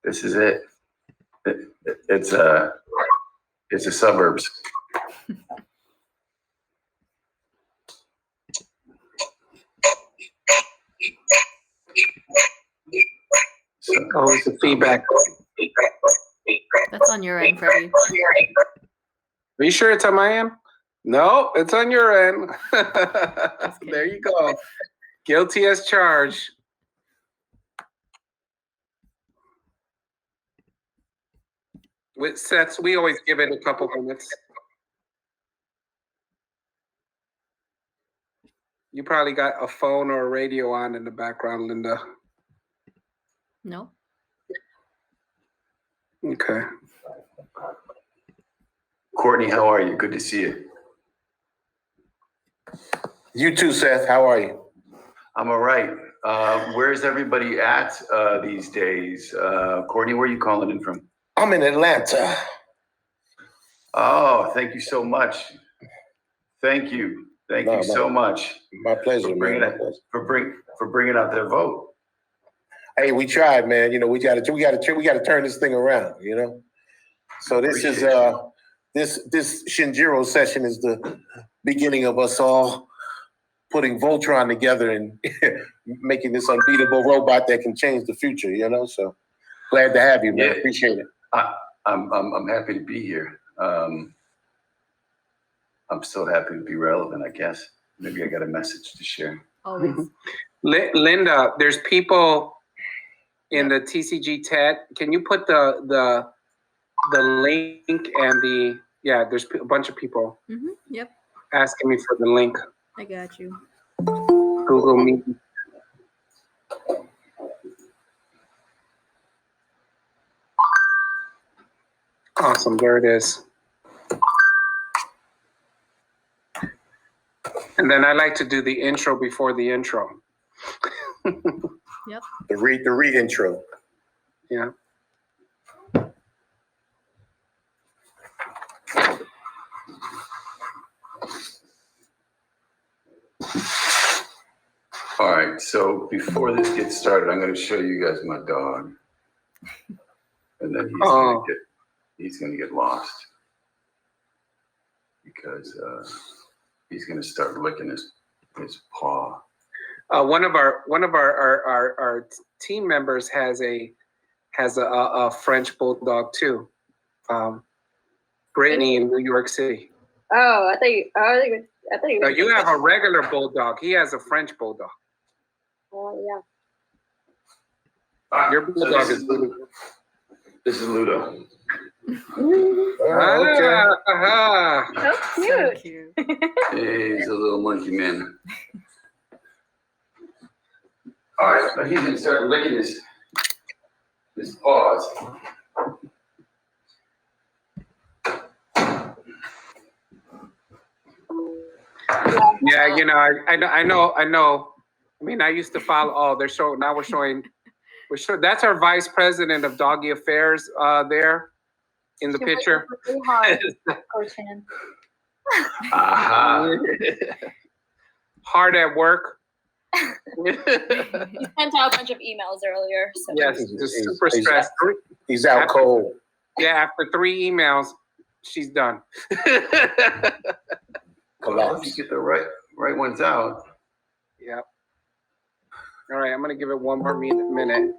This is it. It's the suburbs. Oh, it's the feedback. That's on your end, Freddie. Are you sure it's on my end? No, it's on your end. There you go. Guilty as charged. With sets, we always give it a couple minutes. You probably got a phone or a radio on in the background, Linda. No. Okay. Courtney, how are you? Good to see you. You too, Seth. How are you? I'm all right. Where's everybody at these days? Courtney, where are you calling in from? I'm in Atlanta. Oh, thank you so much. Thank you. Thank you so much. My pleasure, for bringing man. for bringing out their vote. Hey, we tried, man. You know, we got to turn this thing around. You know, so this is this Shinjiro session is the beginning of us all putting Voltron together and making this unbeatable robot that can change the future. You know, so glad to have you, man. Yeah. Appreciate it. I'm happy to be here. I'm so happy to be relevant, I guess. Maybe I got a message to share. Always. Linda, there's people in the TCG TED. Can you put the link and there's a bunch of people Yep. asking me for the link. I got you. Google Meet. Awesome, there it is. And then I like to do the intro before the intro. Yep. The re-intro. Yeah. All right, so before this gets started, I'm going to show you guys my dog, and then he's going to get lost because he's going to start licking his paw. One of our team members has a French bulldog too. Brittany in New York City. Oh, I thought you. No, you have a regular bulldog. He has a French bulldog. Oh Your bulldog so is Ludo. This is Ludo. Ah, yeah. So So cute. cute. He's a little monkey man. All right, so he's going to start licking his paws. Yeah, you know, I know. I mean, I used to follow. Oh, they're showing now. We're showing. That's our vice president of doggy affairs there in the picture. Really hard, Coach Han. Hard at work. He sent out a bunch of emails earlier. So. Yes, just super stressed. He's out cold. Yeah, after 3 emails, she's done. Well, if you get the right ones out. Yep. All right, I'm gonna give it one more minute.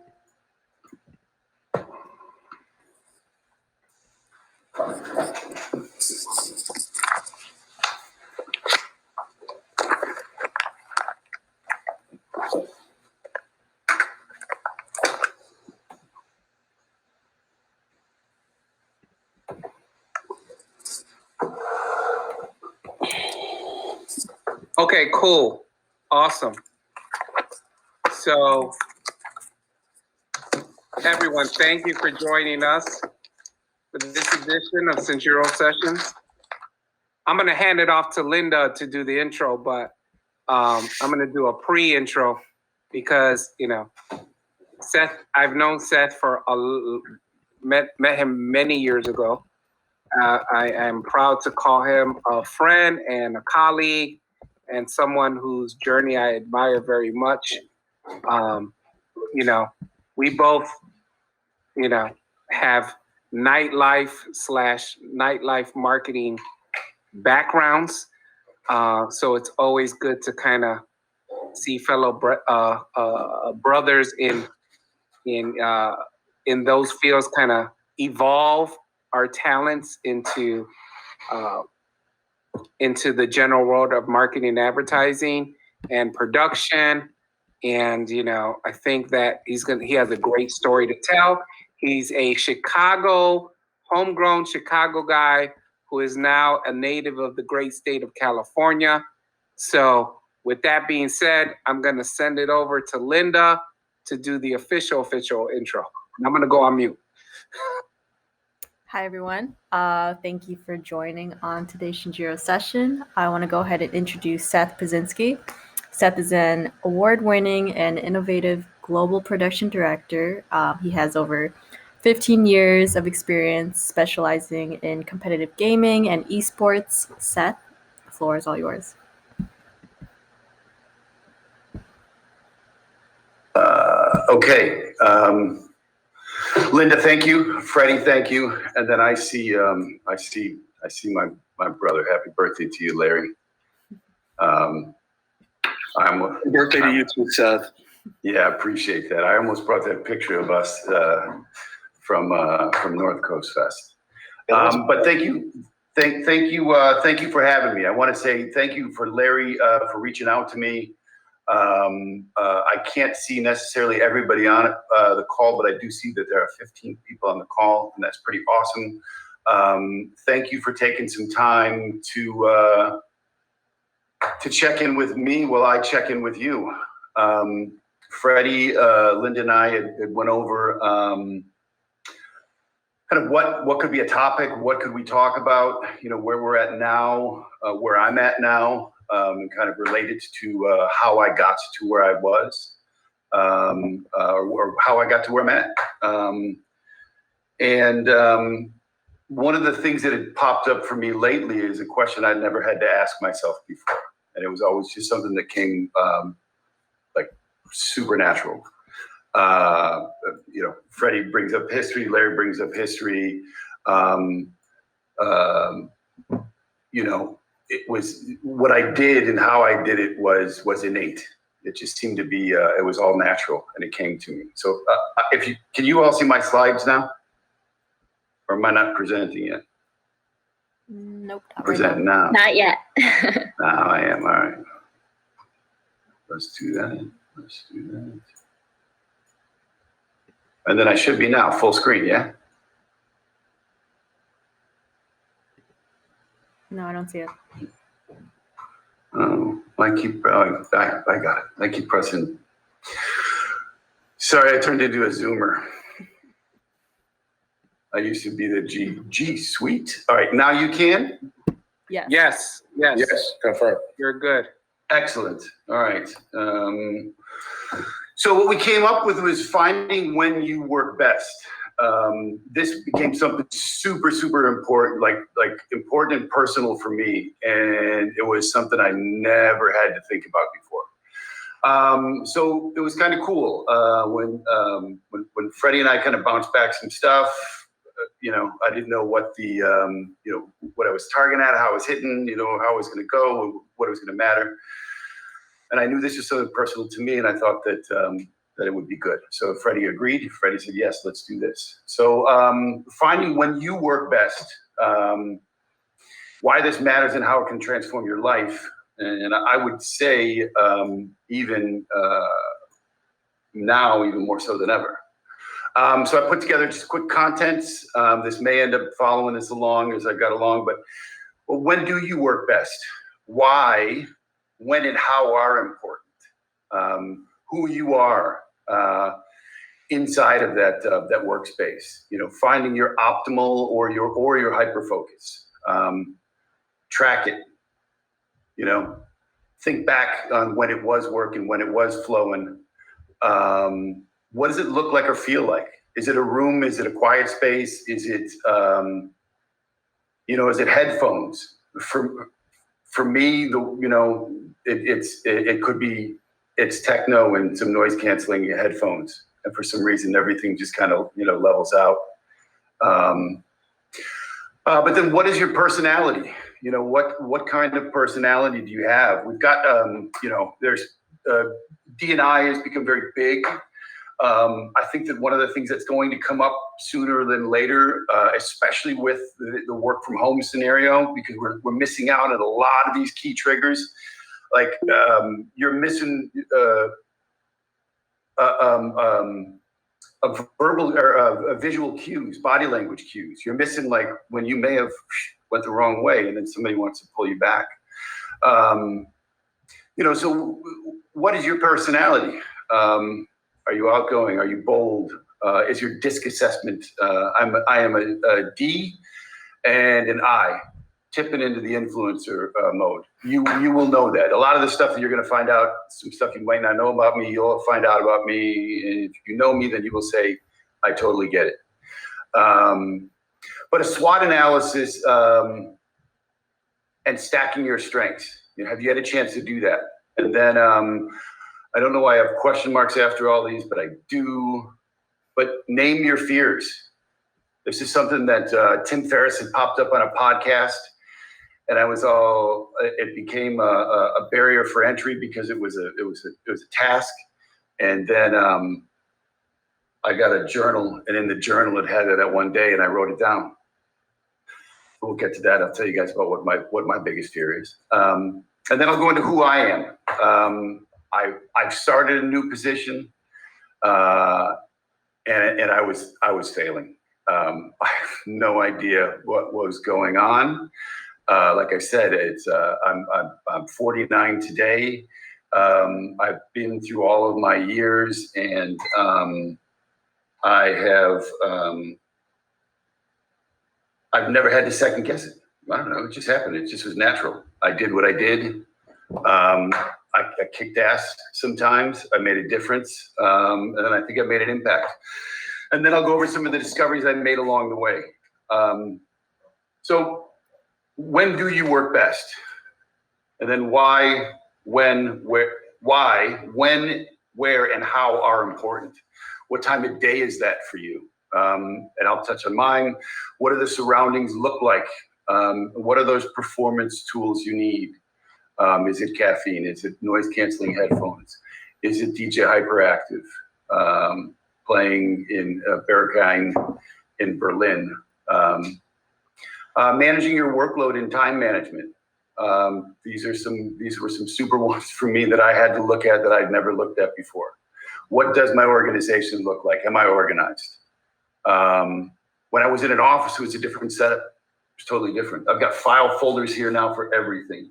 Okay, cool. Awesome. So, everyone, thank you for joining us for this edition of Shinjiro Sessions. I'm going to hand it off to Linda to do the intro, but I'm going to do a pre-intro because, you know, Seth, I've known Seth for met him many years ago. I am proud to call him a friend and a colleague and someone whose journey I admire very much. You know, we both have nightlife/nightlife marketing backgrounds. So it's always good to kind of see fellow brothers in those fields kind of evolve our talents into the general world of marketing, advertising, and production. And I think that he has a great story to tell. He's a homegrown Chicago guy who is now a native of the great state of California. So with that being said, I'm going to send it over to Linda to do the official intro. I'm going to go on mute. Hi, everyone. Thank you for joining on today's Shinjiro session. I want to go ahead and introduce Seth Pyrzynski. Seth is an award-winning and innovative global production director. He has over 15 years of experience specializing in competitive gaming and esports. Seth, the floor is all yours. Okay. Linda, thank you. Freddie, thank you. And then I see my brother. Happy birthday to you, Larry. Happy birthday to you too, Seth. Yeah, I appreciate that. I almost brought that picture of us from North Coast Fest. But thank you for having me. I want to say thank you for Larry for reaching out to me. I can't see necessarily everybody on the call, but I do see that there are 15 people on the call, and that's pretty awesome. Thank you for taking some time to check in with me while I check in with you. Freddie, Linda, and I had went over kind of what could be a topic, what could we talk about, where we're at now, where I'm at now. And kind of related to how I got to where I was, or how I got to where I'm at. And one of the things that had popped up for me lately is a question I'd never had to ask myself before. And it was always just something that came like supernatural. Freddie brings up history, Larry brings up history. It was what I did and how I did it was innate. It just seemed to be, it was all natural and it came to me. So can you all see my slides now? Or am I not presenting yet? Nope. Presenting now. Not yet. Now I am, all right. Let's do that. And then I should be now, full screen, yeah? No, I don't see it. Oh, I got it. I keep pressing. Sorry, I turned into a Zoomer. I used to be the G Suite. All right, now you can? Yes. Yes. Confirm. You're good. Excellent. All right. So what we came up with was finding when you work best. This became something super, super important, like important and personal for me. And it was something I never had to think about before. So it was kind of cool when Freddie and I kind of bounced back some stuff. I didn't know what what I was targeting at, how I was hitting, how I was going to go, what it was going to matter. And I knew this was something personal to me, and I thought that it would be good. So Freddie agreed. Freddie said, yes, let's do this. So finding when you work best, why this matters and how it can transform your life. And I would say even now, even more so than ever. So I put together just quick contents. This may end up following this along as I got along, but when do you work best? Why, when, and how are important. Who you are inside of that workspace. Finding your optimal or your hyper focus. Track it. Think back on when it was working, when it was flowing. What does it look like or feel like? Is it a room? Is it a quiet space? Is it, is it headphones? For me, it could be, it's techno and some noise canceling headphones. and for some reason everything just kind of levels out. But then, what is your personality? What kind of personality do you have? We've got there's D&I has become very big. I think that one of the things that's going to come up sooner than later, especially with the work from home scenario, because we're missing out on a lot of these key triggers. Like you're missing a verbal or visual cues, body language cues. You're missing like when you may have went the wrong way and then somebody wants to pull you back. So what is your personality? Are you outgoing? Are you bold? Is your DISC assessment? I am a D and an I, tipping into the influencer mode. You will know that. A lot of the stuff that you're going to find out, some stuff you might not know about me, you'll find out about me. And if you know me, then you will say, I totally get it. But a SWOT analysis and stacking your strengths. Have you had a chance to do that? And then I don't know why I have question marks after all these, but I do. But name your fears. This is something that Tim Ferriss had popped up on a podcast, and it became a barrier for entry because it was a task. And then I got a journal, and in the journal it had that one day, and I wrote it down. We'll get to that. I'll tell you guys about what my biggest fear is. And then I'll go into who I am. I've started a new position, and I was failing. I have no idea what was going on. Like I said, I'm 49 today. I've been through all of my years, and I have. I've never had to second guess it. I don't know. It just happened. It just was natural. I did what I did. I kicked ass sometimes. I made a difference. And then I think I made an impact. And then I'll go over some of the discoveries I made along the way. So when do you work best? And then why, when, where, and how are important? What time of day is that for you? And I'll touch on mine. What do the surroundings look like? What are those performance tools you need? Is it caffeine? Is it noise canceling headphones? Is it DJ Hyperactive? Playing in Berghain in Berlin. Managing your workload and time management. These were some super ones for me that I had to look at that I'd never looked at before. What does my organization look like? Am I organized? When I was in an office, it was a different setup. It was totally different. I've got file folders here now for everything.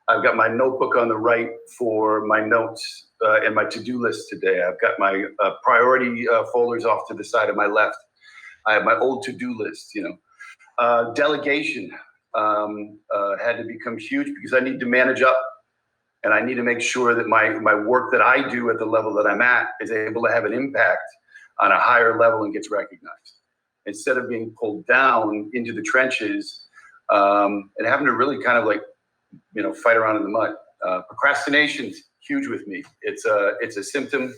I've got my notebook on the right for my notes and my to-do list today. I've got my priority folders off to the side of my left. I have my old to-do list, Delegation had to become huge because I need to manage up, and I need to make sure that my work that I do at the level that I'm at is able to have an impact on a higher level and gets recognized, instead of being pulled down into the trenches and having to really kind of like, fight around in the mud. Procrastination's huge with me. It's a symptom.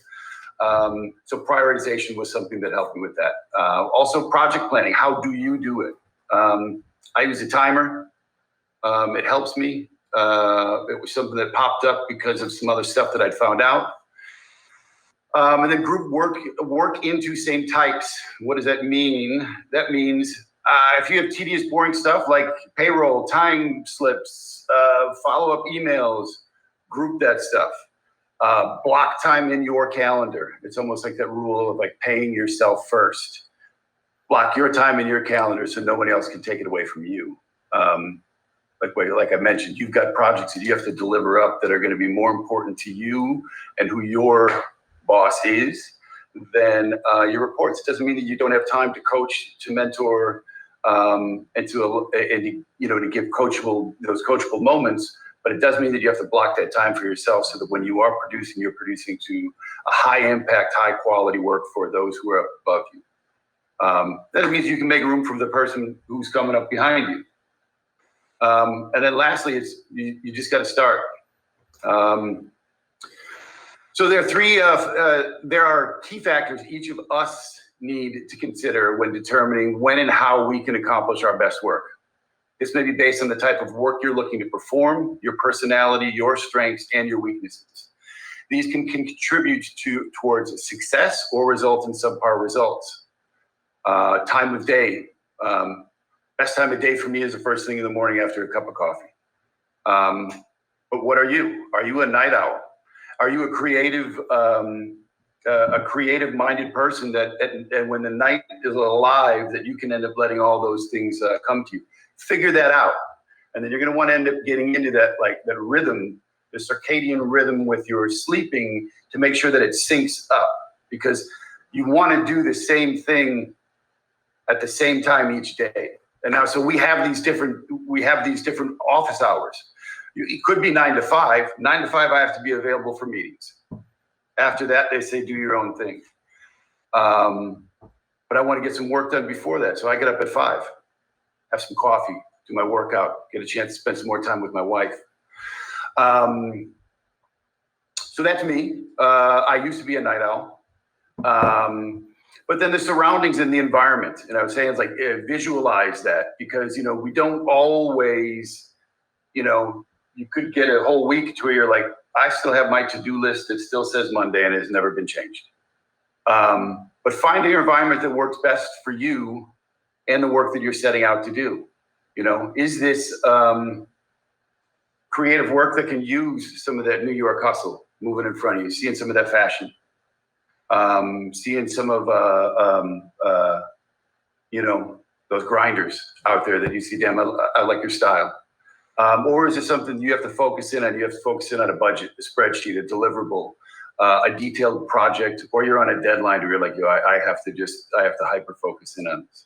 So prioritization was something that helped me with that. Also project planning. How do you do it? I use a timer. It helps me. It was something that popped up because of some other stuff that I'd found out. And then group work into same types. What does that mean? That means if you have tedious, boring stuff like payroll, time slips, follow-up emails, group that stuff. Block time in your calendar. It's almost like that rule of like paying yourself first. Block your time in your calendar so no one else can take it away from you. Like I mentioned, you've got projects that you have to deliver up that are going to be more important to you and who your boss is than your reports. It doesn't mean that you don't have time to coach, to mentor, and to give those coachable moments. But it does mean that you have to block that time for yourself so that when you are producing, you're producing to a high impact, high quality work for those who are above you. That means you can make room for the person who's coming up behind you. And then lastly, you just got to start. So there are key factors each of us need to consider when determining when and how we can accomplish our best work. This may be based on the type of work you're looking to perform, your personality, your strengths, and your weaknesses. These can contribute towards success or result in subpar results. Time of day. Best time of day for me is the first thing in the morning after a cup of coffee. But what are you? Are you a night owl? Are you a creative-minded person that when the night is alive, that you can end up letting all those things come to you? Figure that out, and then you're going to want to end up getting into that rhythm, the circadian rhythm with your sleeping, to make sure that it syncs up, because you want to do the same thing at the same time each day. And now, so we have these different office hours. It could be 9 to 5. 9 to 5, I have to be available for meetings. After that, they say, do your own thing. But I want to get some work done before that. So I get up at 5, have some coffee, do my workout, get a chance to spend some more time with my wife. So that's me. I used to be a night owl. But then the surroundings and the environment, and I was saying, it's like visualize that, because, we don't always, you could get a whole week to where you're like, I still have my to-do list that still says Monday and has never been changed. But find an environment that works best for you and the work that you're setting out to do. Is this creative work that can use some of that New York hustle moving in front of you, seeing some of that fashion, seeing some of, those grinders out there that you see, damn, I like your style. Or is it something you have to focus in on? You have to focus in on a budget, a spreadsheet, a deliverable, a detailed project, or you're on a deadline where you're like, I have to hyper focus in on this.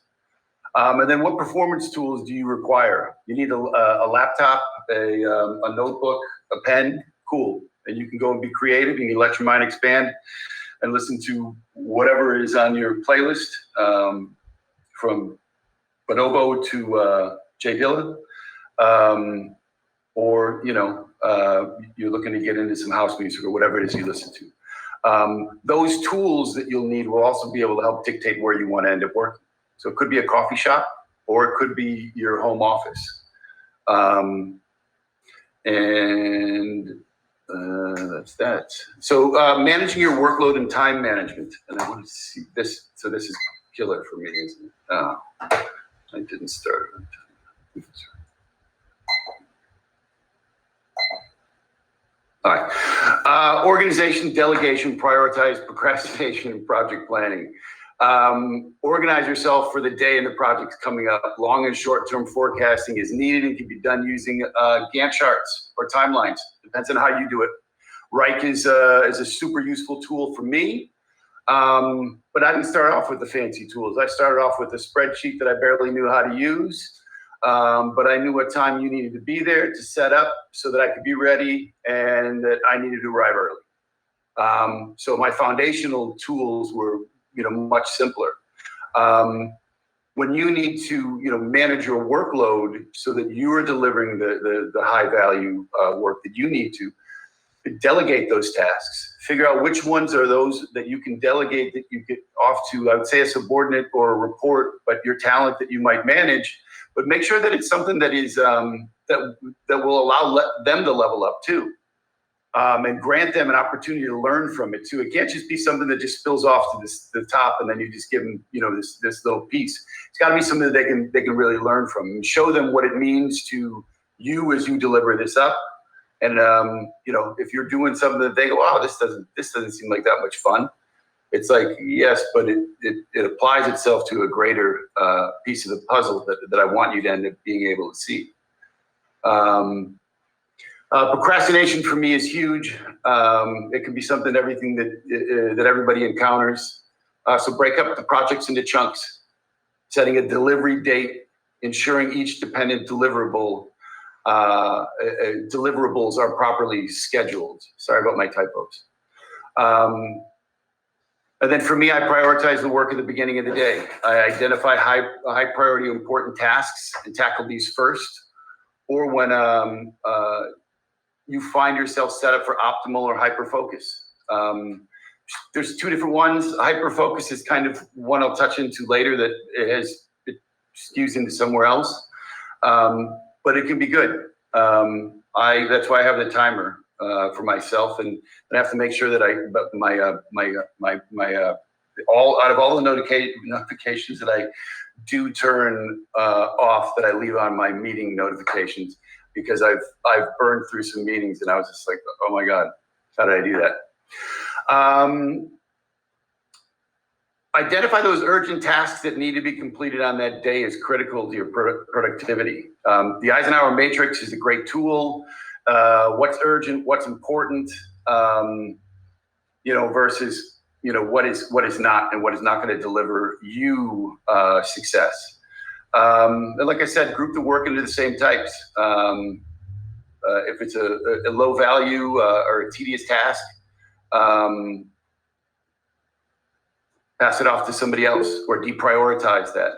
And then what performance tools do you require? You need a laptop, a notebook, a pen, cool. And you can go and be creative. You can let your mind expand and listen to whatever is on your playlist, from Bonobo to Jay Dilla. Or, you're looking to get into some house music or whatever it is you listen to. Those tools that you'll need will also be able to help dictate where you want to end up working. So it could be a coffee shop, or it could be your home office. That's that. So managing your workload and time management. And I want to see this. So this is killer for me, isn't it? I didn't start on time. All right. Organization, delegation, prioritize procrastination, and project planning. Organize yourself for the day and the projects coming up. Long and short-term forecasting is needed and can be done using Gantt charts or timelines. Depends on how you do it. Rike is a super useful tool for me. But I didn't start off with the fancy tools. I started off with a spreadsheet that I barely knew how to use. But I knew what time you needed to be there to set up so that I could be ready and that I needed to arrive early. So my foundational tools were, much simpler. When you need to, manage your workload so that you are delivering the high value work that you need to, delegate those tasks. Figure out which ones are those that you can delegate, that you get off to, I would say, a subordinate or a report, but your talent that you might manage. But make sure that it's something that is that will allow them to level up too, and grant them an opportunity to learn from it too. It can't just be something that just spills off to the top, and then you just give them, this little piece. It's got to be something that they can really learn from, and show them what it means to you as you deliver this up. And if you're doing something that they go, wow, this doesn't seem like that much fun. It's like, yes, but it applies itself to a greater piece of the puzzle that I want you to end up being able to see. Procrastination for me is huge. It can be something, everything that everybody encounters. So break up the projects into chunks, setting a delivery date, ensuring each dependent deliverables are properly scheduled. Sorry about my typos. And then for me, I prioritize the work at the beginning of the day. I identify high priority important tasks and tackle these first. Or when you find yourself set up for optimal or hyper focus. There's two different ones. Hyper-focus is kind of one I'll touch into later that it skews into somewhere else. But it can be good. That's why I have the timer for myself, and I have to make sure that out of all the notifications that I do turn off, that I leave on my meeting notifications, because I've burned through some meetings and I was just like, oh my God, how did I do that? Identify those urgent tasks that need to be completed on that day is critical to your productivity. The Eisenhower Matrix is a great tool. What's urgent, what's important, versus what is not, and what is not going to deliver you success. And like I said, group the work into the same types. If it's a low value or a tedious task, pass it off to somebody else or deprioritize that.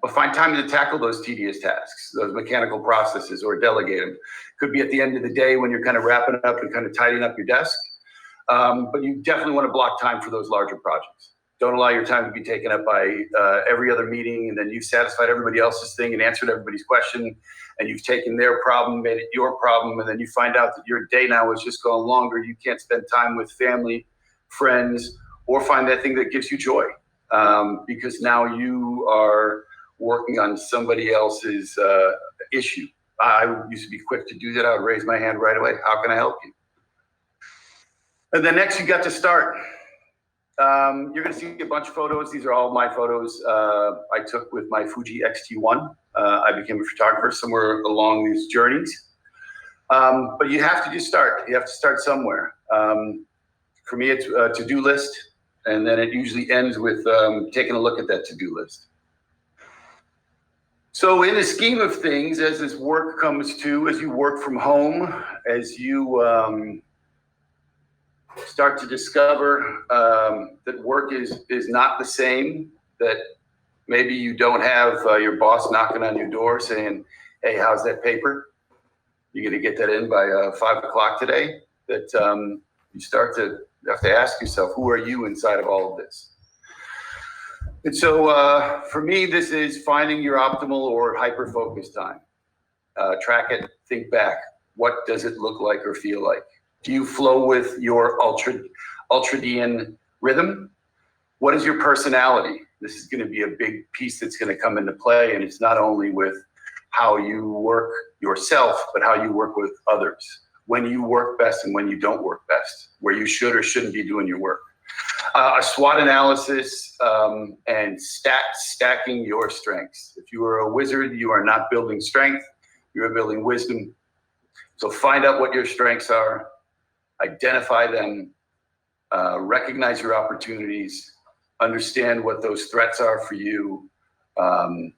But find time to tackle those tedious tasks, those mechanical processes, or delegate them. Could be at the end of the day when you're kind of wrapping up and kind of tidying up your desk. But you definitely want to block time for those larger projects. Don't allow your time to be taken up by every other meeting, and then you've satisfied everybody else's thing and answered everybody's question, and you've taken their problem, made it your problem, and then you find out that your day now is just going longer. You can't spend time with family, friends, or find that thing that gives you joy, because now you are working on somebody else's issue. I used to be quick to do that. I would raise my hand right away. How can I help you? And then next, you got to start. You're going to see a bunch of photos. These are all my photos I took with my Fuji X-T1. I became a photographer somewhere along these journeys. But you have to just start. You have to start somewhere. For me, it's a to-do list, and then it usually ends with taking a look at that to-do list. So in the scheme of things, as this work comes to, as you work from home, as you start to discover that work is not the same, that maybe you don't have your boss knocking on your door saying, hey, how's that paper? You're going to get that in by 5 o'clock today, that you have to ask yourself, who are you inside of all of this? And so for me, this is finding your optimal or hyper-focused time. Track it, think back. What does it look like or feel like? Do you flow with your ultradian rhythm? What is your personality? This is going to be a big piece that's going to come into play, and it's not only with how you work yourself, but how you work with others. When you work best and when you don't work best, where you should or shouldn't be doing your work. A SWOT analysis and stacking your strengths. If you are a wizard, you are not building strength, you are building wisdom. So find out what your strengths are, identify them, recognize your opportunities, understand what those threats are for you, and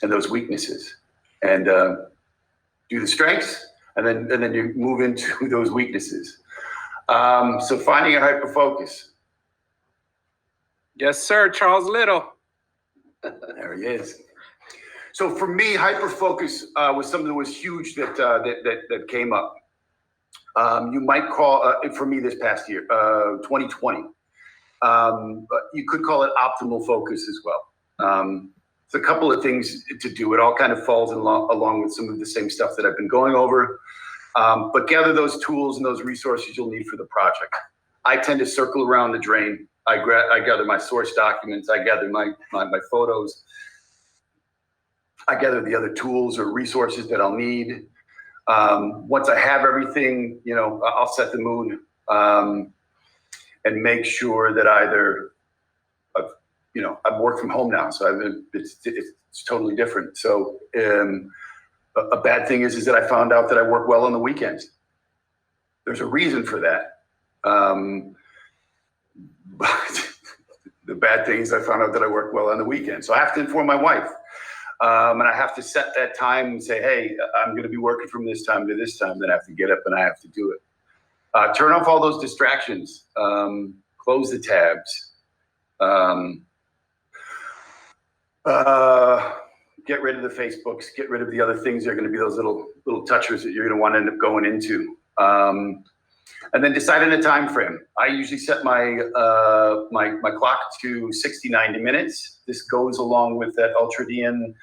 those weaknesses, and do the strengths, and then you move into those weaknesses. So finding a hyper-focus. Yes, sir, Charles Little. There he is. So for me, hyper-focus was something that was huge that came up. You might call, for me this past year, 2020, you could call it optimal focus as well. It's a couple of things to do. It all kind of falls along with some of the same stuff that I've been going over. But gather those tools and those resources you'll need for the project. I tend to circle around the drain. I gather my source documents. I gather my photos. I gather the other tools or resources that I'll need. Once I have everything, I'll set the mood and make sure that either, I've worked from home now, so it's totally different. So a bad thing is that I found out that I work well on the weekends. There's a reason for that. But the bad thing is I found out that I work well on the weekend. So I have to inform my wife. And I have to set that time and say, hey, I'm going to be working from this time to this time. Then I have to get up and I have to do it. Turn off all those distractions. Close the tabs. Get rid of the Facebooks. Get rid of the other things that are going to be those little touchers that you're going to want to end up going into. And then decide on a time frame. I usually set my my clock to 60, 90 minutes. This goes along with that ultradian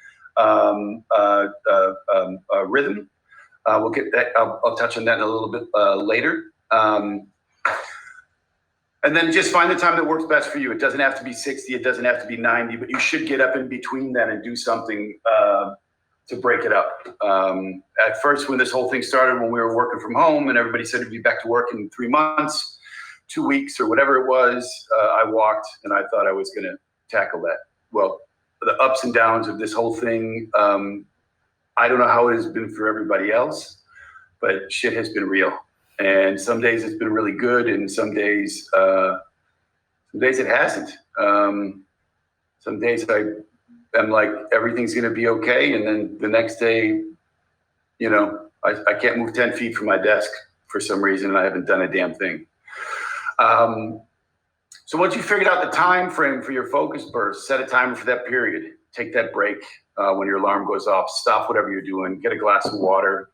rhythm. We'll get that. I'll touch on that in a little bit later. And then just find the time that works best for you. It doesn't have to be 60. It doesn't have to be 90. But you should get up in between that and do something to break it up. At first, when this whole thing started, when we were working from home and everybody said it'd be back to work in 3 months, 2 weeks, or whatever it was, I walked and I thought I was going to tackle that. Well, the ups and downs of this whole thing, I don't know how it has been for everybody else, but shit has been real. And some days it's been really good, and some days it hasn't. Some days I'm like, everything's gonna be okay, and then the next day, you know, I can't move 10 feet from my desk for some reason, and I haven't done a damn thing. So once you figured out the time frame for your focus burst, set a timer for that period. Take that break when your alarm goes off. Stop whatever you're doing. Get a glass of water.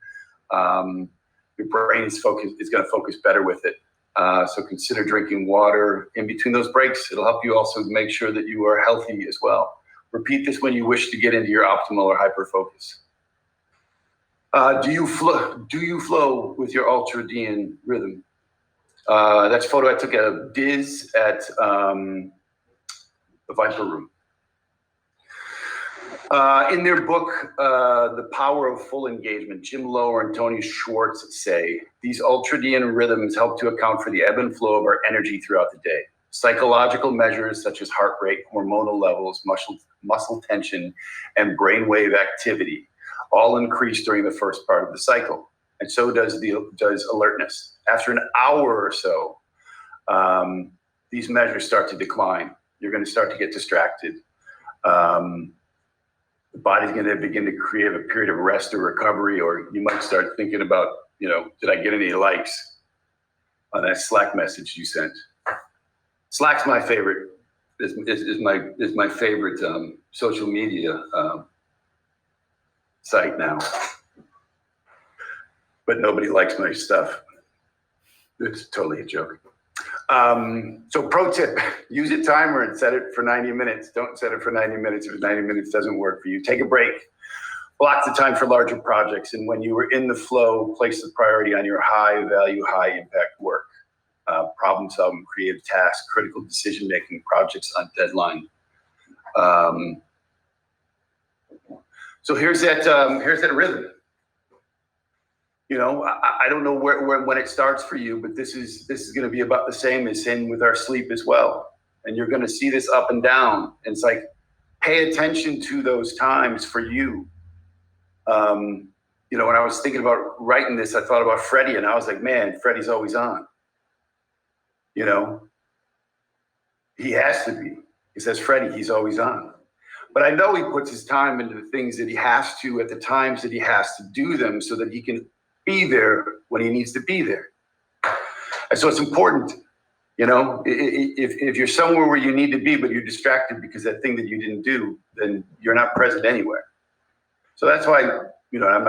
Your brain is going to focus better with it. So consider drinking water in between those breaks. It'll help you also make sure that you are healthy as well. Repeat this when you wish to get into your optimal or hyper focus. Do you flow with your ultradian rhythm? That's a photo I took at Diz at the Viper Room. In their book, The Power of Full Engagement, Jim Lower and Tony Schwartz say, these ultradian rhythms help to account for the ebb and flow of our energy throughout the day. Psychological measures such as heart rate, hormonal levels, muscle tension, and brainwave activity all increase during the first part of the cycle. And so does alertness. After an hour or so, these measures start to decline. You're going to start to get distracted. The body's going to begin to create a period of rest or recovery, or you might start thinking about, you know, did I get any likes on that Slack message you sent? Slack's my favorite. Is my favorite social media site now. But nobody likes my stuff. It's totally a joke. So pro tip, use a timer and set it for 90 minutes. Don't set it for 90 minutes if 90 minutes doesn't work for you. Take a break. Block the time for larger projects. And when you are in the flow, place the priority on your high value, high impact work. Problem solving, creative tasks, critical decision making, projects on deadline. So here's that rhythm. You know, I don't know when it starts for you, but this is going to be about the same with our sleep as well. And you're going to see this up and down. And it's like, pay attention to those times for you. You know, when I was thinking about writing this, I thought about Freddie, and I was like, man, Freddie's always on. You know, he has to be. He says, Freddie, he's always on. But I know he puts his time into the things that he has to at the times that he has to do them so that he can be there when he needs to be there. And so it's important, you know, if you're somewhere where you need to be, but you're distracted because that thing that you didn't do, then you're not present anywhere. So that's why, you know, I'm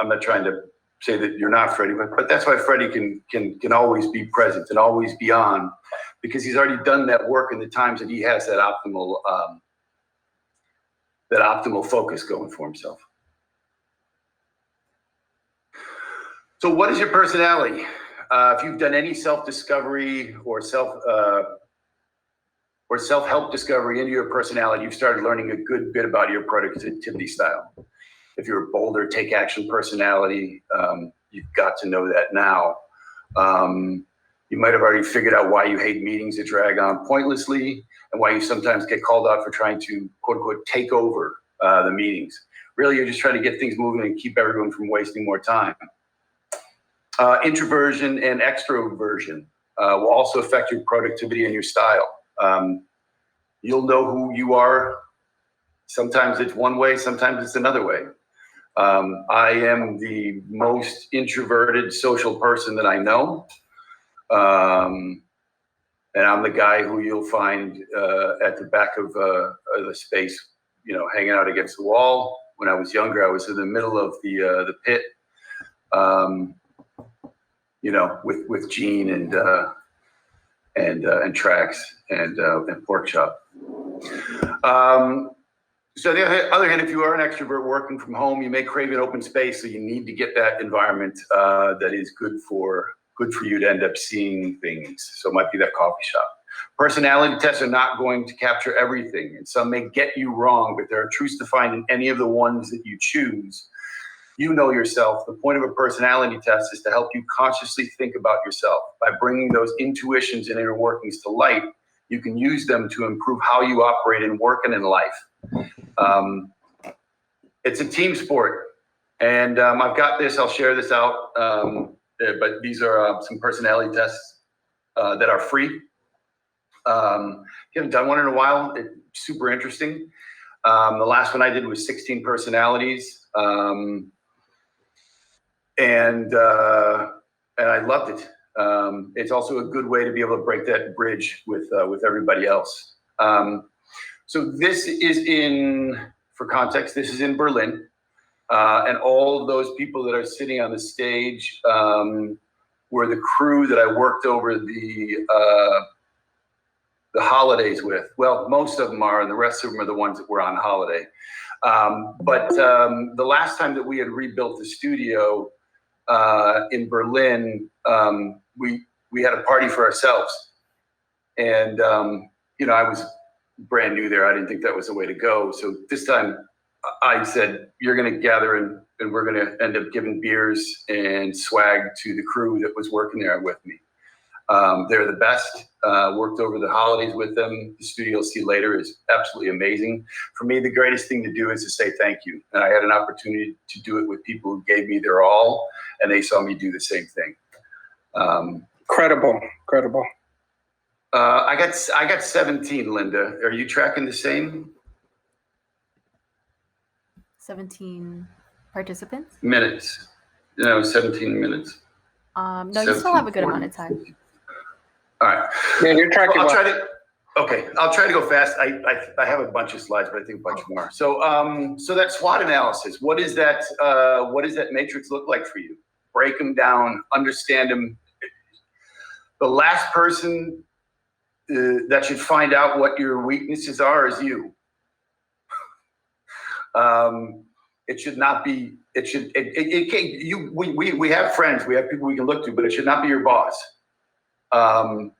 not trying to say that you're not Freddie, but that's why Freddie can always be present and always be on, because he's already done that work in the times that he has that optimal focus going for himself. So what is your personality? If you've done any self-discovery or self-help discovery into your personality, you've started learning a good bit about your productivity style. If you're a bolder, take action personality, you've got to know that now. You might have already figured out why you hate meetings that drag on pointlessly, and why you sometimes get called out for trying to, quote unquote, take over the meetings. Really, you're just trying to get things moving and keep everyone from wasting more time. Introversion and extroversion will also affect your productivity and your style. You'll know who you are. Sometimes it's one way, sometimes it's another way. I am the most introverted social person that I know. And I'm the guy who you'll find at the back of the space, you know, hanging out against the wall. When I was younger, I was in the middle of the pit. with Gene and Trax and Pork Chop. So on the other hand, if you are an extrovert working from home, you may crave an open space, so you need to get that environment that is good for you to end up seeing things. So it might be that coffee shop. Personality tests are not going to capture everything, and some may get you wrong, but there are truths to find in any of the ones that you choose. You know yourself. The point of a personality test is to help you consciously think about yourself. By bringing those intuitions and inner workings to light, you can use them to improve how you operate in work and in life. It's a team sport, and I've got this. I'll share this out, but these are some personality tests that are free. If you haven't done one in a while, it's super interesting. The last one I did was 16 personalities, and I loved it. It's also a good way to be able to break that bridge with everybody else. So this is for context, this is in Berlin, and all of those people that are sitting on the stage were the crew that I worked over the holidays with. Well, most of them are, and the rest of them are the ones that were on holiday. But the last time that we had rebuilt the studio in Berlin, we had a party for ourselves, and I was brand new there. I didn't think that was the way to go. So this time I said, you're going to gather and we're going to end up giving beers and swag to the crew that was working there with me. They're the best. Worked over the holidays with them. The studio you'll see later is absolutely amazing. For me, the greatest thing to do is to say thank you. And I had an opportunity to do it with people who gave me their all, and they saw me do the same thing. Credible. I got 17, Linda. Are you tracking the same? 17 participants? Minutes. No, 17 minutes. No, you still have a good amount of time. All right. Yeah, you're tracking. I'll try to go fast. I have a bunch of slides, but I think a bunch more. So that SWOT analysis, what does that matrix look like for you? Break them down, understand them. The last person that should find out what your weaknesses are is you. It should not be. It should. It can't. We have friends. We have people we can look to, but it should not be your boss. And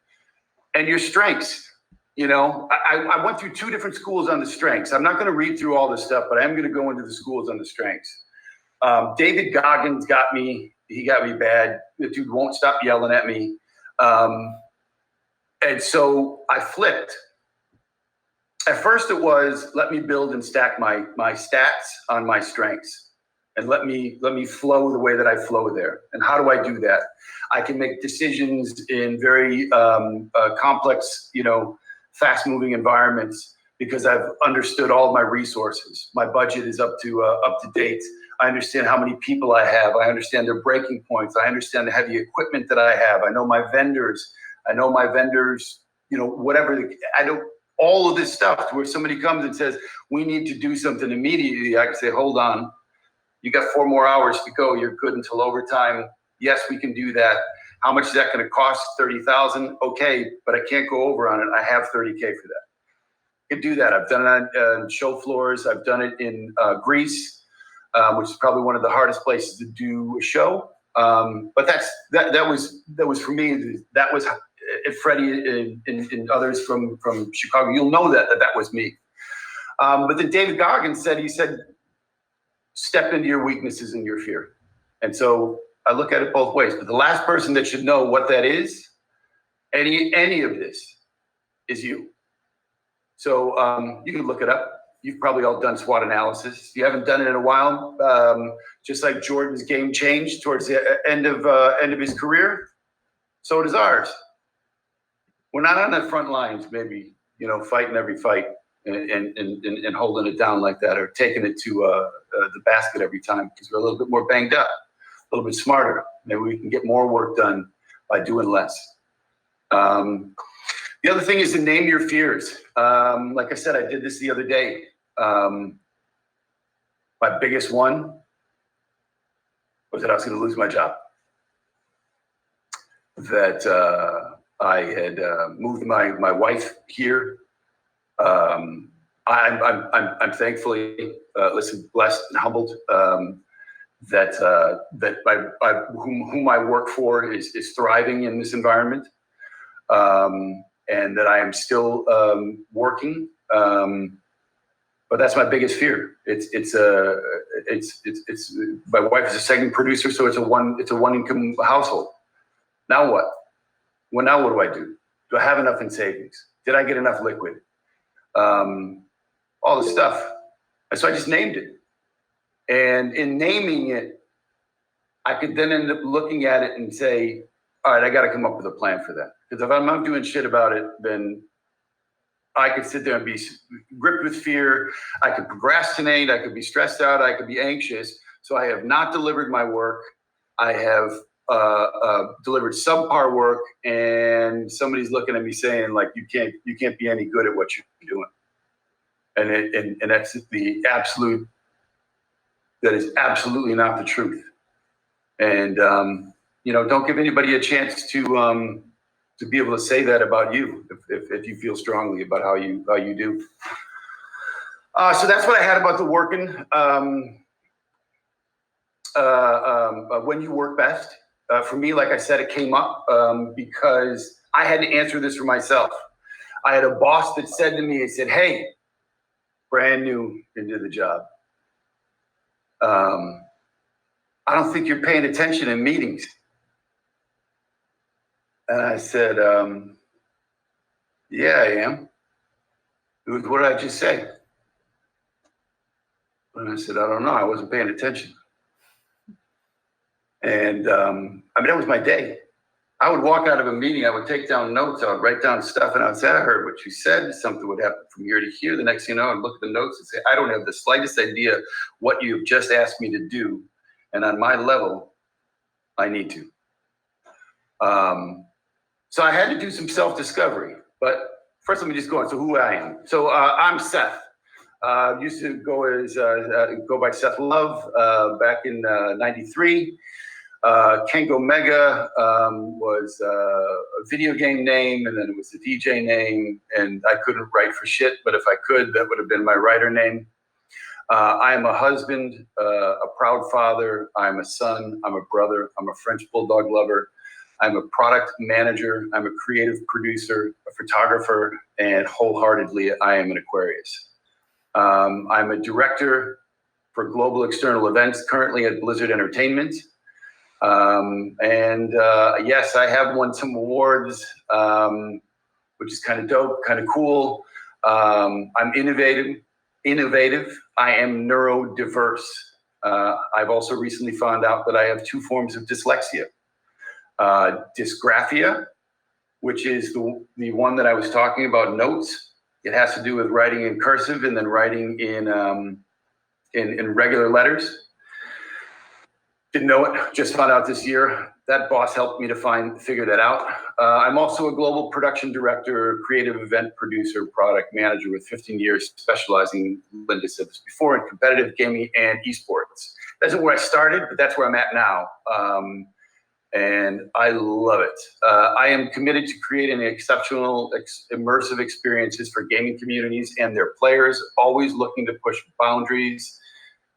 your strengths. I went through 2 different schools on the strengths. I'm not going to read through all this stuff, but I am going to go into the schools on the strengths. David Goggins got me. He got me bad. The dude won't stop yelling at me. And so I flipped. At first it was, let me build and stack my stats on my strengths, and let me flow the way that I flow there. And how do I do that? I can make decisions in very complex, fast moving environments because I've understood all of my resources. My budget is up to date. I understand how many people I have. I understand their breaking points. I understand the heavy equipment that I have. I know my vendors. Whatever. I know all of this stuff to where somebody comes and says, we need to do something immediately. I can say, hold on. You got 4 more hours to go. You're good until overtime. Yes, we can do that. How much is that going to cost? $30,000. Okay, but I can't go over on it. I have $30K for that. I can do that. I've done it on show floors. I've done it in Greece, which is probably one of the hardest places to do a show. But that was for me. That was Freddie and others from Chicago. You'll know that was me. But then David Goggins said, step into your weaknesses and your fear. And so I look at it both ways. But the last person that should know what that is, any of this, is you. So you can look it up. You've probably all done SWOT analysis. If you haven't done it in a while, just like Jordan's game changed towards the end of his career, so does ours. We're not on the front lines, maybe, fighting every fight and holding it down like that, or taking it to the basket every time, because we're a little bit more banged up, a little bit smarter. Maybe we can get more work done by doing less. The other thing is to name your fears. Like I said, I did this the other day. My biggest one was that I was going to lose my job. that I had moved my wife here. I'm thankfully blessed and humbled that whom I work for is thriving in this environment, and that I am still working. But that's my biggest fear. It's my wife is a second producer, so it's a one income household. Now what? Well, now what do I do? Do I have enough in savings? Did I get enough liquid? All the stuff. And so I just named it. And in naming it, I could then end up looking at it and say, all right, I got to come up with a plan for that. Because if I'm not doing shit about it, then I could sit there and be gripped with fear. I could procrastinate. I could be stressed out. I could be anxious. So I have not delivered my work. I have delivered subpar work, and somebody's looking at me saying, like, you can't be any good at what you're doing. And that's the absolute. That is absolutely not the truth. And don't give anybody a chance to be able to say that about you if you feel strongly about how you do. So that's what I had about the working. When you work best. For me, like I said, it came up because I had to answer this for myself. I had a boss that said to me, he said, hey, brand new into the job. I don't think you're paying attention in meetings. And I said, yeah, I am. What did I just say? And I said, I don't know. I wasn't paying attention. And that was my day. I would walk out of a meeting. I would take down notes. I would write down stuff. And I would say, I heard what you said. Something would happen from here to here. The next thing you know, I'd look at the notes and say, I don't have the slightest idea what you've just asked me to do. And on my level, I need to. So I had to do some self-discovery. But first, let me just go on. So who I am. So I'm Seth. Used to go by Seth Love back in '93. Kengo Mega was a video game name, and then it was a DJ name, and I couldn't write for shit, but if I could, that would have been my writer name. I am a husband, a proud father. I'm a son. I'm a brother. I'm a French bulldog lover. I'm a product manager. I'm a creative producer, a photographer, and wholeheartedly, I am an Aquarius. I'm a director for global external events currently at Blizzard Entertainment. Yes, I have won some awards, which is kind of dope, kind of cool. I'm innovative. I am neurodiverse. I've also recently found out that I have 2 forms of dyslexia. Dysgraphia, which is the one that I was talking about, notes. It has to do with writing in cursive and then writing in regular letters. Didn't know it, just found out this year. That boss helped me to figure that out. I'm also a global production director, creative event producer, product manager with 15 years specializing, Linda said this before, in competitive gaming and esports. That's where I started, but that's where I'm at now. And I love it. I am committed to creating exceptional, immersive experiences for gaming communities and their players, always looking to push boundaries,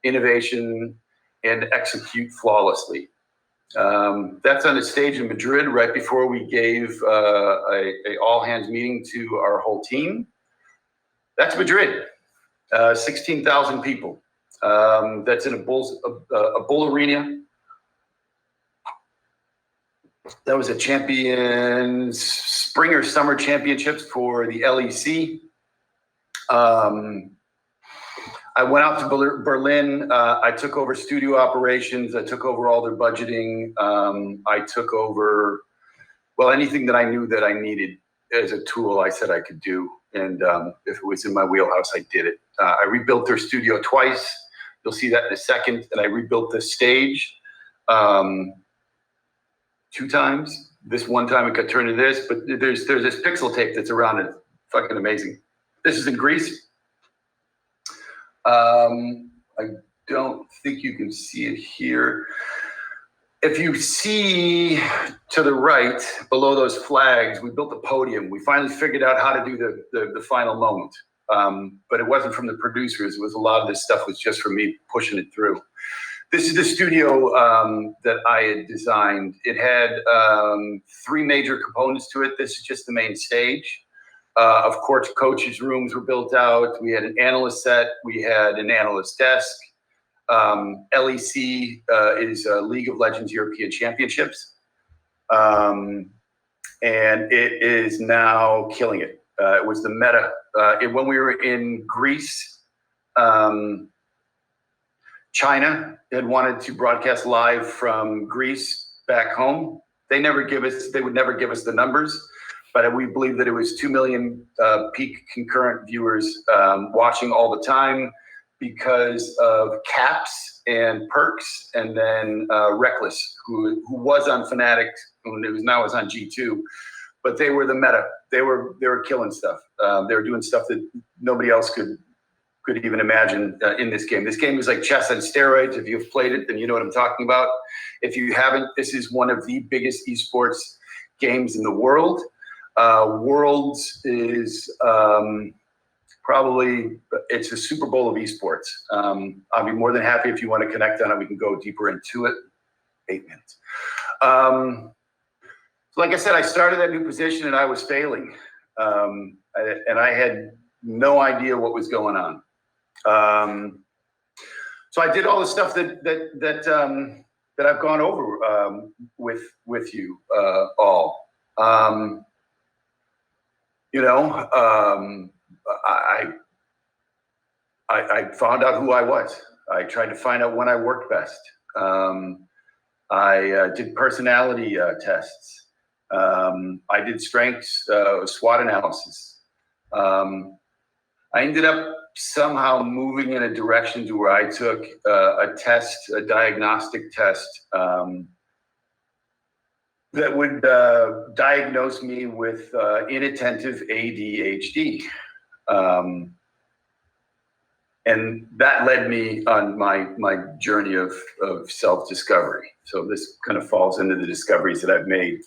innovation, and execute flawlessly. That's on a stage in Madrid right before we gave a all-hands meeting to our whole team. That's Madrid, 16,000 people. That's in a bull arena. That was a spring or summer championships for the LEC. I went out to Berlin. I took over studio operations. I took over all their budgeting. I took over, anything that I knew that I needed as a tool, I said I could do. And if it was in my wheelhouse, I did it. I rebuilt their studio twice. You'll see that in a second. And I rebuilt the stage 2 times. This one time it got turned into this, but there's this pixel tape that's around it. Fucking amazing. This is in Greece. I don't think you can see it here. if you see to the right below those flags, we built a podium. We finally figured out how to do the final moment. But it wasn't from the producers. It was a lot of this stuff was just from me pushing it through. This is the studio that I had designed. It had 3 major components to it. This is just the main stage. Of course, coaches' rooms were built out. We had an analyst set. We had an analyst desk. LEC is League of Legends European Championships. And it is now killing it. It was the meta. When we were in Greece, China had wanted to broadcast live from Greece back home. They would never give us the numbers, but we believe that it was 2 million peak concurrent viewers watching all the time because of Caps and Perks, and then Reckless, who was on Fnatic, who now is on G2, but they were the meta. They were killing stuff. They were doing stuff that nobody else could even imagine in this game. This game is like chess on steroids. If you've played it, then you know what I'm talking about. If you haven't, this is one of the biggest esports games in the world. Worlds is probably, it's a Super Bowl of esports. I'll be more than happy if you want to connect on it. We can go deeper into it. 8 minutes. So like I said, I started that new position and I was failing. And I had no idea what was going on. So I did all the stuff that I've gone over with you all. I found out who I was. I tried to find out when I worked best. I did personality tests. I did strengths, SWOT analysis. I ended up somehow moving in a direction to where I took a diagnostic test that would diagnose me with inattentive ADHD. And that led me on my journey of self-discovery. So this kind of falls into the discoveries that I've made.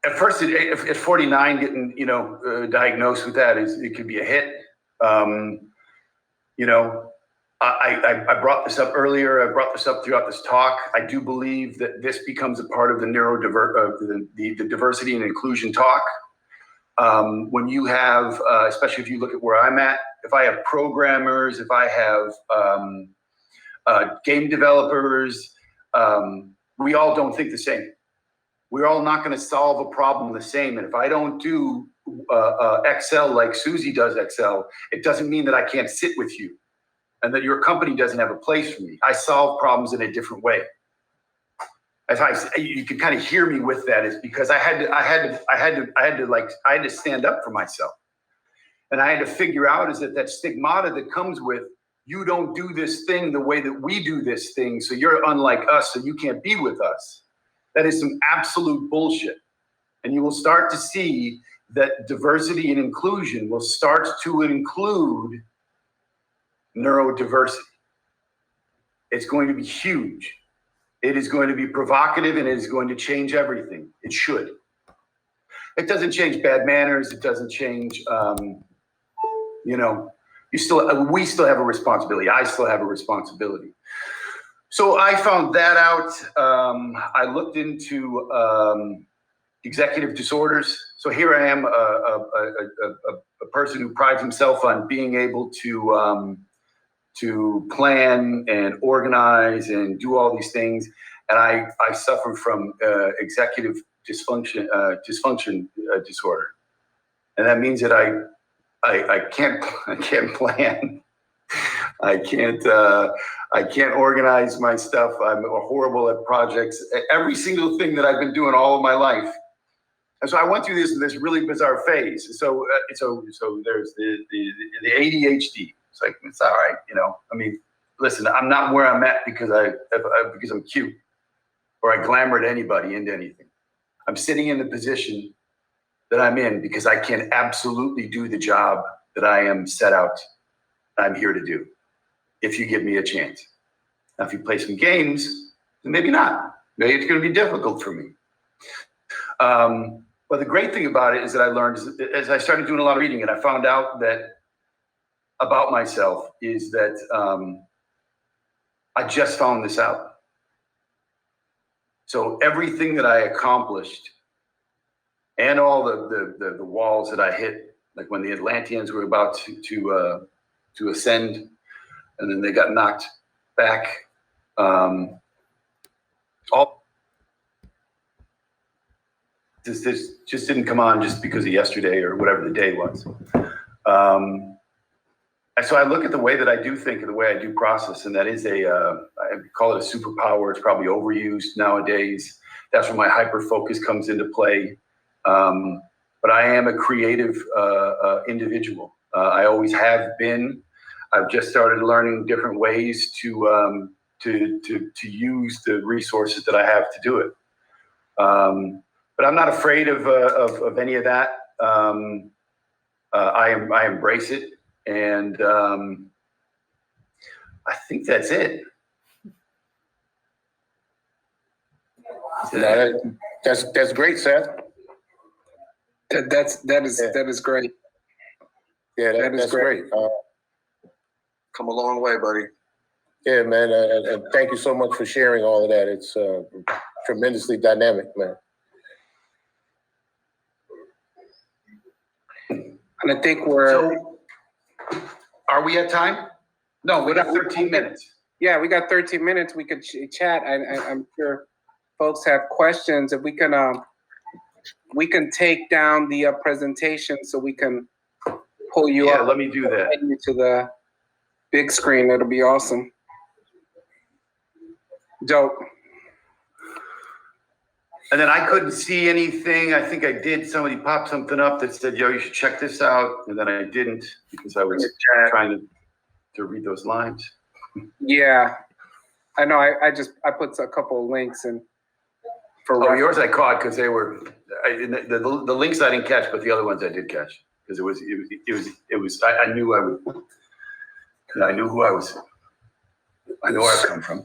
At first, at 49, getting diagnosed with that it could be a hit. I brought this up earlier. I brought this up throughout this talk. I do believe that this becomes a part of the the diversity and inclusion talk. When you have, especially if you look at where I'm at, if I have programmers, if I have game developers, we all don't think the same. We're all not going to solve a problem the same. And if I don't do Excel like Susie does Excel, it doesn't mean that I can't sit with you and that your company doesn't have a place for me. I solve problems in a different way. You can kind of hear me with that, is because I had to stand up for myself. And I had to figure out is that stigmata that comes with, you don't do this thing the way that we do this thing, so you're unlike us, so you can't be with us. That is some absolute bullshit. And you will start to see that diversity and inclusion will start to include neurodiversity. It's going to be huge. It is going to be provocative, and it is going to change everything. It should. It doesn't change bad manners. It doesn't change, we still have a responsibility. I still have a responsibility. So I found that out. I looked into executive disorders. So here I am, a person who prides himself on being able to plan and organize and do all these things. And I suffer from executive dysfunction disorder. And that means that I can't plan. I can't organize my stuff. I'm horrible at projects. Every single thing that I've been doing all of my life. And so I went through this really bizarre phase. So there's the ADHD. It's like, it's all right, listen, I'm not where I'm at because I'm cute or I glamored anybody into anything. I'm sitting in the position that I'm in because I can absolutely do the job that I am set out, I'm here to do, if you give me a chance. Now, if you play some games, then maybe not. Maybe it's going to be difficult for me. But the great thing about it is that I learned, as I started doing a lot of reading, and I found out that about myself is that I just found this out. So everything that I accomplished and all the walls that I hit, like when the Atlanteans were about to ascend, and then they got knocked back, all this just didn't come on just because of yesterday or whatever the day was. And so I look at the way that I do think and the way I do process, and that is I call it a superpower. It's probably overused nowadays. That's where my hyper focus comes into play. But I am a creative individual. I always have been. I've just started learning different ways to use the resources that I have to do it. But I'm not afraid of any of that. I embrace it, and I think that's it. No, that's great, Seth. That is great. Yeah, That is that's great. great. Come a long way, buddy. Yeah, man, and thank you so much for sharing all of that. It's tremendously dynamic, man. And I think we're So, are we at time? No, we got 13 minutes. yeah, we got 13 minutes. We could chat. I'm sure folks have questions. If we can take down the presentation so we can pull you Yeah, up let me do that. to the big screen. That'll be awesome. Dope. And then I couldn't see anything. I think I did. Somebody popped something up that said, yo, you should check this out. And then I didn't because I was trying to read those lines. Yeah, I know. I put a couple of links in for Oh, yours I caught because they were the links I didn't catch, but the other ones I did catch because it was I knew I would. I knew who I was. I know where I come from.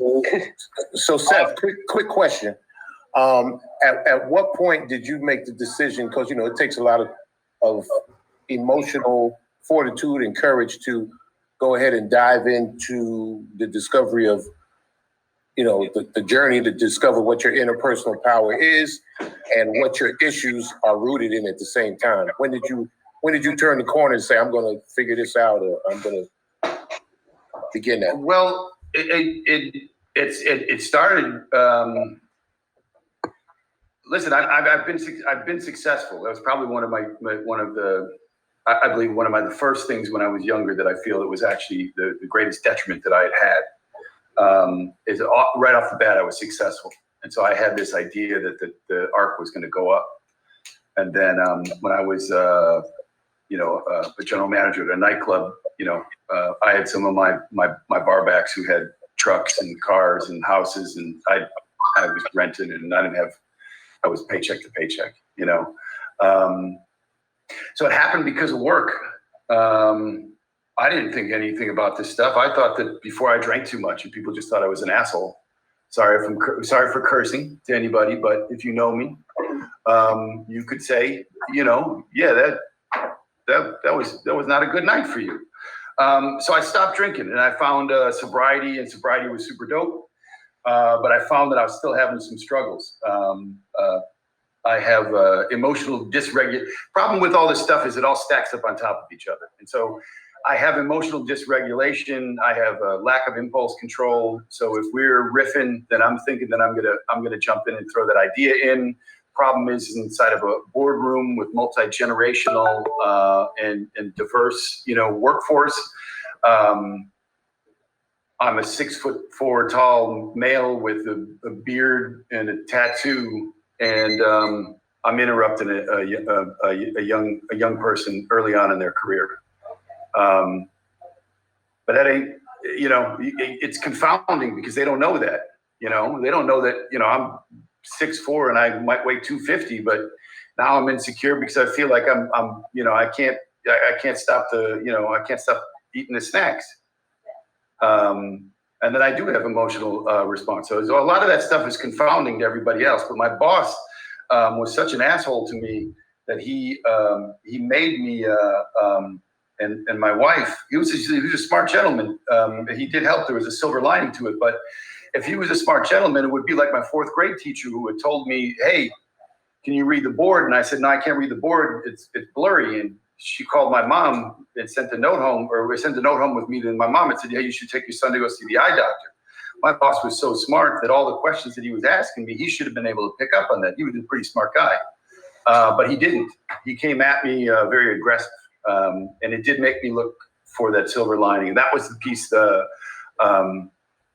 So, Seth, quick question. At what point did you make the decision? Because it takes a lot of emotional fortitude and courage to go ahead and dive into the discovery of, the journey to discover what your interpersonal power is and what your issues are rooted in at the same time. When did you turn the corner and say, I'm going to figure this out, or I'm going to begin that? Well, it started. Listen, I've been successful. That was probably one of the first things when I was younger that I feel it was actually the greatest detriment that I had. Is right off the bat I was successful, and so I had this idea that the arc was going to go up. And then when I was a general manager at a nightclub, I had some of my barbacks who had trucks and cars and houses, and I was rented, and I was paycheck to paycheck, So it happened because of work. I didn't think anything about this stuff. I thought that before I drank too much, and people just thought I was an asshole. Sorry for cursing to anybody, but if you know me, you could say, yeah, that was not a good night for you. So I stopped drinking, and I found sobriety, and sobriety was super dope. But I found that I was still having some struggles. I have emotional dysregulation. Problem with all this stuff is it all stacks up on top of each other. And so I have emotional dysregulation. I have a lack of impulse control. So if we're riffing, then I'm thinking that I'm gonna jump in and throw that idea in. Problem is inside of a boardroom with multi-generational and diverse, workforce. I'm a 6'4" tall male with a beard and a tattoo, and I'm interrupting a young person early on in their career. But that ain't, it's confounding because they don't know that, they don't know that, I'm 6'4" and I might weigh 250, but now I'm insecure because I feel like I can't stop I can't stop eating the snacks. And then I do have emotional response. So a lot of that stuff is confounding to everybody else. But my boss was such an asshole to me that he made me and my wife. He was a smart gentleman. He did help. There was a silver lining to it. But if he was a smart gentleman, it would be like my fourth grade teacher who had told me, "Hey, can you read the board?" And I said, "No, I can't read the board. It's blurry." And she called my mom and sent a note home, or sent a note home with me to my mom and said, "Yeah, you should take your son to go see the eye doctor." My boss was so smart that all the questions that he was asking me, he should have been able to pick up on that. He was a pretty smart guy, but he didn't. He came at me very aggressive, and it did make me look for that silver lining. And that was the piece.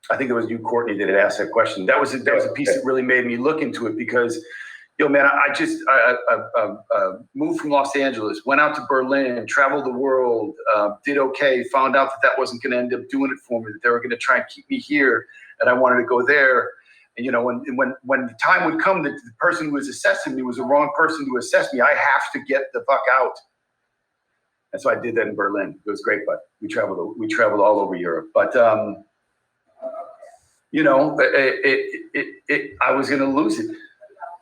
I think it was you, Courtney, that had asked that question. That was a piece that really made me look into it because, yo, man, I just moved from Los Angeles, went out to Berlin, traveled the world, did okay, found out that wasn't going to end up doing it for me, that they were going to try and keep me here, and I wanted to go there. And, you know, when the time would come that the person who was assessing me was the wrong person to assess me, I have to get the fuck out. And so I did that in Berlin. It was great, but we traveled all over Europe. But, you know, I was going to lose it.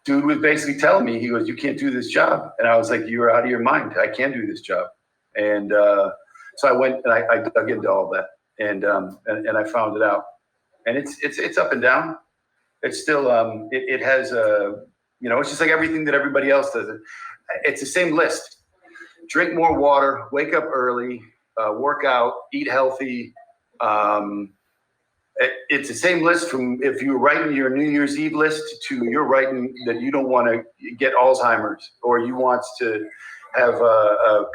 Dude was basically telling me, he goes, "You can't do this job." And I was like, "You're out of your mind. I can do this job." And so I went and I dug into all that, and I found it out. And it's up and down. It's still it has you know, it's just like everything that everybody else does. It's the same list. Drink more water, wake up early, work out, eat healthy. It's the same list from if you're writing your New Year's Eve list to you're writing that you don't want to get Alzheimer's or you want to have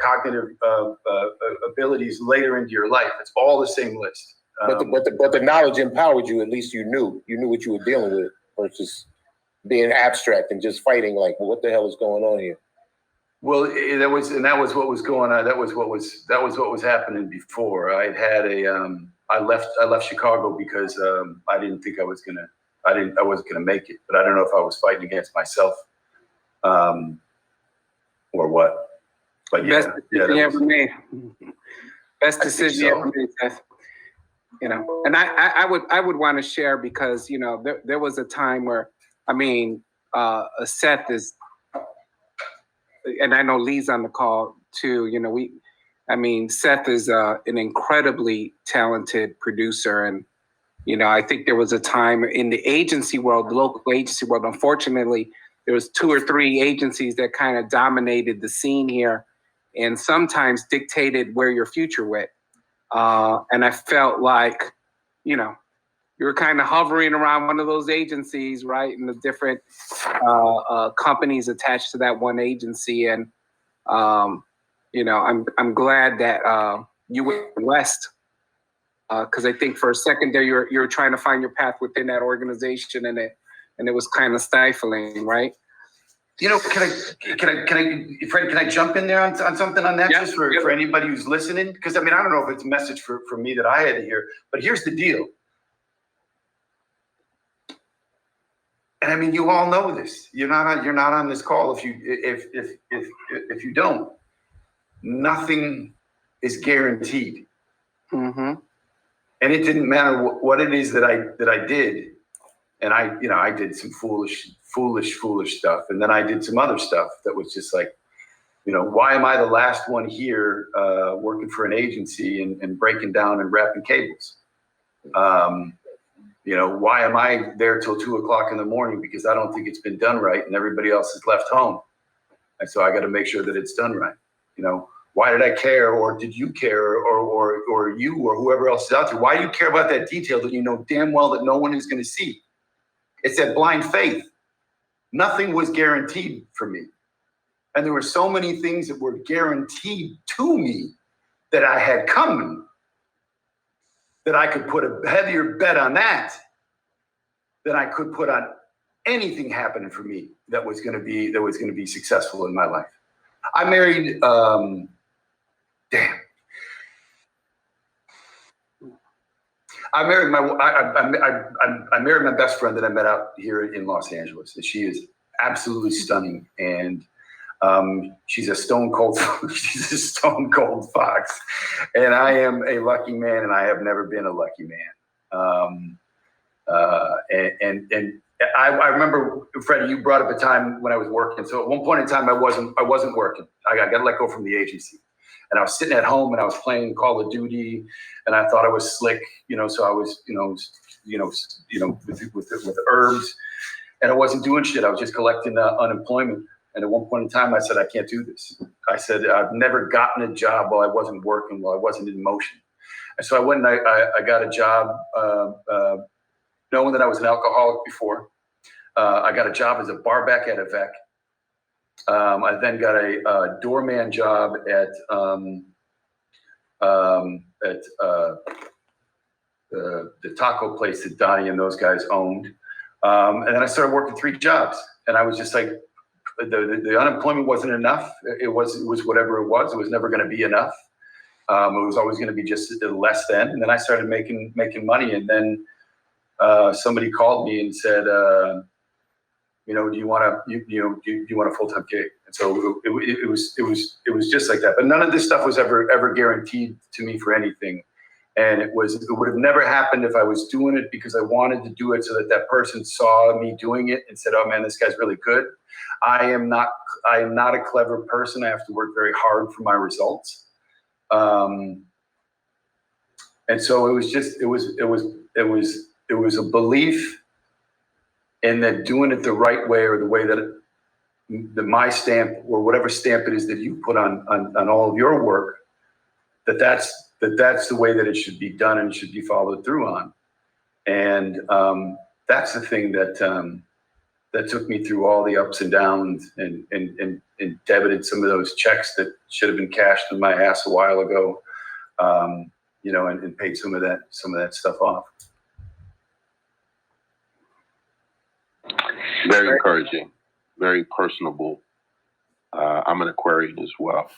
cognitive abilities later into your life. It's all the same list. But the knowledge empowered you. At least you knew what you were dealing with versus being abstract and just fighting like, well, what the hell is going on here? Well, that was what was going on. That was what was happening before. I left Chicago because I didn't think I wasn't gonna make it. But I don't know if I was fighting against myself or what. But yeah, Best decision ever made. Best decision ever made, Seth. You know, and I would want to share because, you know, there was a time where, I mean, Seth is, and I know Lee's on the call too. You know, Seth is an incredibly talented producer. And, you know, I think there was a time in the agency world, the local agency world, unfortunately, there was 2 or 3 agencies that kind of dominated the scene here and sometimes dictated where your future went. And I felt like, you know, you were kind of hovering around one of those agencies, right? And the different companies attached to that one agency. And, you know, I'm glad that you went west, because I think for a second there you were trying to find your path within that organization, and it was kind of stifling, right? You know, can I, Fred? Can I jump in there on something on that, Yeah, just for anybody who's listening? Because I mean, I don't know if it's a message for me that I had to hear, but here's the deal. And I mean, you all know this. You're not on this call if you don't. Nothing is guaranteed. Mm-hmm. And it didn't matter what it is that I did. And I did some foolish stuff. And then I did some other stuff that was just like, you know, why am I the last one here working for an agency and breaking down and wrapping cables? You know, why am I there till 2 o'clock in the morning? Because I don't think it's been done right and everybody else has left home. And so I got to make sure that it's done right. You know, why did I care, or did you care, or you or whoever else is out there? Why do you care about that detail that you know damn well that no one is going to see? It's that blind faith. Nothing was guaranteed for me. And there were so many things that were guaranteed to me that I had coming that I could put a heavier bet on that than I could put on anything happening for me that was going to be successful in my life. I married, I married my best friend that I met out here in Los Angeles. And she is absolutely stunning. And she's a stone cold fox. And I am a lucky man, and I have never been a lucky man. And I remember, Freddie, you brought up a time when I was working. So at one point in time, I wasn't working. I got let go from the agency, and I was sitting at home and I was playing Call of Duty, and I thought I was slick, so I was, with herbs, and I wasn't doing shit. I was just collecting unemployment. And at one point in time, I said, I can't do this. I said, I've never gotten a job while I wasn't working, while I wasn't in motion. And so I went and I got a job, knowing that I was an alcoholic before. I got a job as a bar back at a VEC. I then got a doorman job at the taco place that Donnie and those guys owned. And then I started working 3 jobs, and I was just like, the unemployment wasn't enough. It was whatever it was. It was never going to be enough. It was always going to be just less than. And then I started making money, and then somebody called me and said, do you want a full-time gig? And so it was just like that. But none of this stuff was ever guaranteed to me for anything. And it would have never happened if I was doing it because I wanted to do it so that person saw me doing it and said, oh man, this guy's really good. I am not a clever person. I have to work very hard for my results. And so it was a belief in that doing it the right way, or the way that my stamp, or whatever stamp it is that you put on all of your work, that's the way that it should be done and should be followed through on. And that's the thing that took me through all the ups and downs, and debited some of those checks that should have been cashed in my ass a while ago, and paid some of that stuff off. Very encouraging, very personable. I'm an Aquarian as well.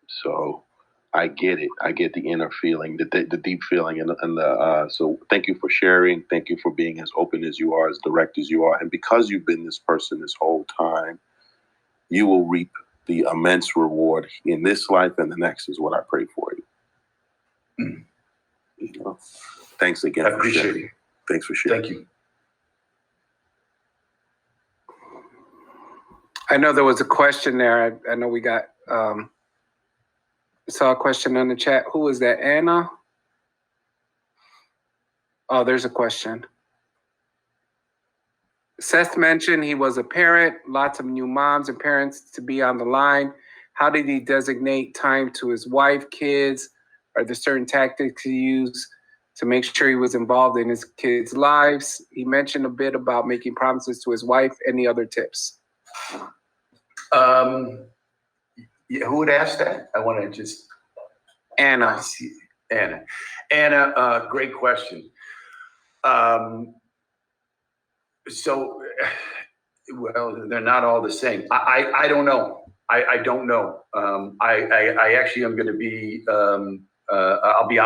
So I get it. I get the inner feeling, the deep feeling, and so thank you for sharing. Thank you for being as open as you are, as direct as you are. And because you've been this person this whole time, you will reap the immense reward in this life and the next, is what I pray for you. Thanks again. I appreciate it. Thanks for sharing. Thank you. I know there was a question there. I know we got, saw a question in the chat. Who was that, Anna? Oh, there's a question. Seth mentioned he was a parent, lots of new moms and parents to be on the line. How did he designate time to his wife, kids? Are there certain tactics he used to make sure he was involved in his kids' lives? He mentioned a bit about making promises to his wife. Any other tips? Yeah, who would ask that? I want to just... Anna. Anna, great question. So, well, they're not all the same. I don't know. I don't know. I actually am going to be. I'll be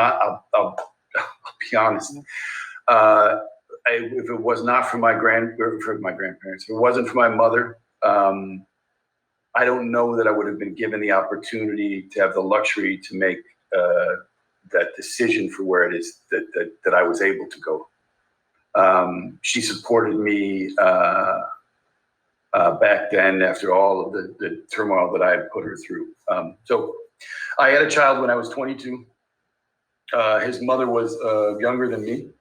honest. If it was not for my grandparents, if it wasn't for my mother, I don't know that I would have been given the opportunity to have the luxury to make that decision for where it is that I was able to go. She supported me back then after all of the turmoil that I had put her through. So I had a child when I was 22. His mother was younger than me.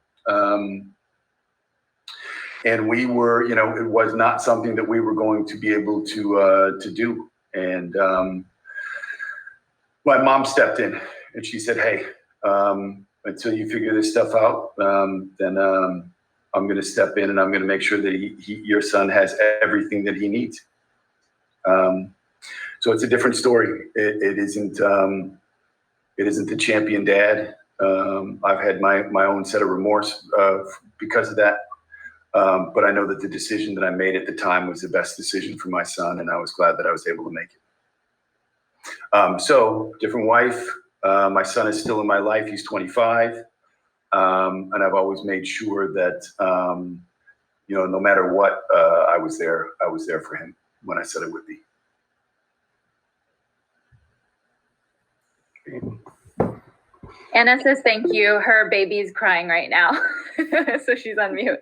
And we were, it was not something that we were going to be able to do. And my mom stepped in and she said, hey, until you figure this stuff out, then I'm going to step in and I'm going to make sure that your son has everything that he needs. So it's a different story. It isn't the champion dad. I've had my own set of remorse because of that. But I know that the decision that I made at the time was the best decision for my son, and I was glad that I was able to make it. So different wife. My son is still in my life. He's 25. And I've always made sure that, no matter what, I was there for him when I said I would be. Anna says thank you. Her baby's crying right now, so she's on mute.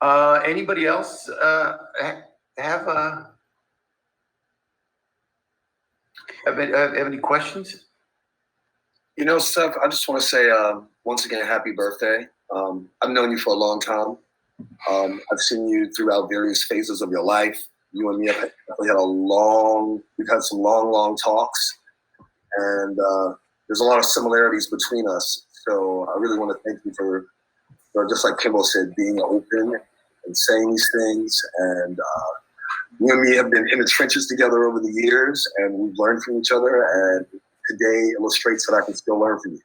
Anybody else have any questions? You know, Seth, I just want to say once again, happy birthday. I've known you for a long time. I've seen you throughout various phases of your life. You and me have definitely we've had some long talks, and there's a lot of similarities between us. So I really want to thank you for just like Kimball said, being open and saying these things. And you and me have been in the trenches together over the years, and we've learned from each other. And today illustrates that I can still learn from you.